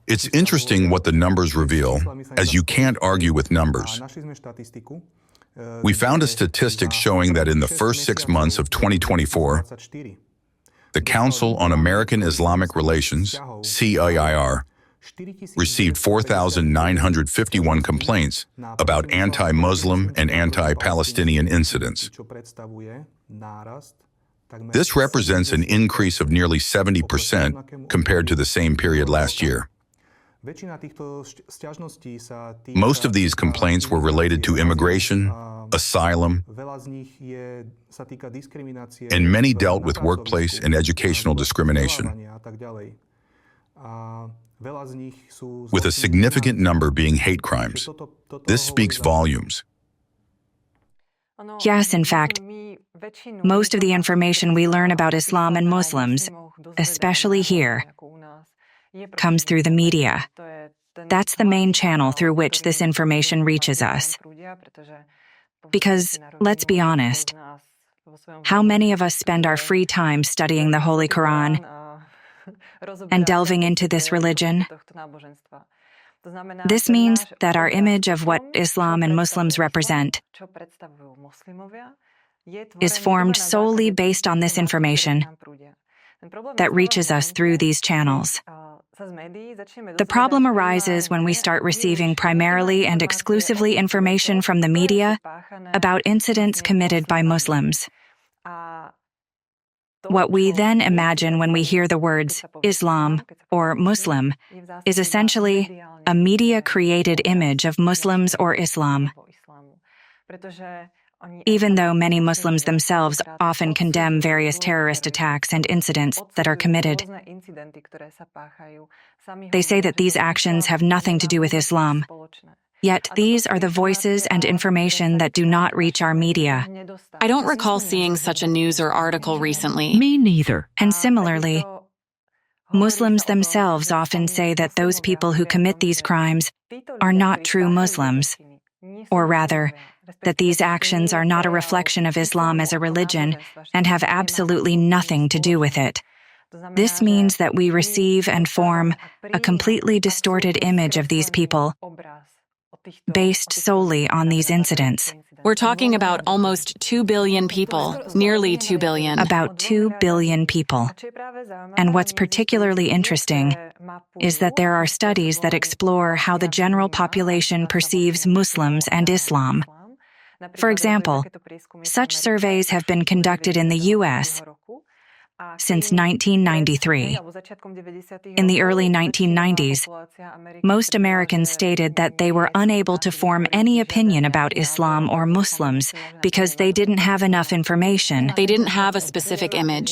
It's interesting what the numbers reveal, as you can't argue with numbers. We found a statistic showing that in the first 6 months of 2024, the Council on American Islamic Relations, CIIR, received 4,951 complaints about anti-Muslim and anti-Palestinian incidents. This represents an increase of nearly 70% compared to the same period last year. Most of these complaints were related to immigration, asylum, and many dealt with workplace and educational discrimination, with a significant number being hate crimes. This speaks volumes. Yes, in fact, most of the information we learn about Islam and Muslims, especially here, comes through the media. That's the main channel through which this information reaches us. Because, let's be honest, how many of us spend our free time studying the Holy Quran and delving into this religion? This means that our image of what Islam and Muslims represent is formed solely based on this information that reaches us through these channels. The problem arises when we start receiving primarily and exclusively information from the media about incidents committed by Muslims. What we then imagine when we hear the words Islam or Muslim is essentially a media-created image of Muslims or Islam. Even though many Muslims themselves often condemn various terrorist attacks and incidents that are committed, they say that these actions have nothing to do with Islam. Yet these are the voices and information that do not reach our media. I don't recall seeing such a news or article recently. Me neither. And similarly, Muslims themselves often say that those people who commit these crimes are not true Muslims, or rather, that these actions are not a reflection of Islam as a religion and have absolutely nothing to do with it. This means that we receive and form a completely distorted image of these people based solely on these incidents. We're talking about almost 2 billion people, nearly 2 billion. About 2 billion people. And what's particularly interesting is that there are studies that explore how the general population perceives Muslims and Islam. For example, such surveys have been conducted in the U.S. since 1993. In the early 1990s, most Americans stated that they were unable to form any opinion about Islam or Muslims because they didn't have enough information. They didn't have a specific image.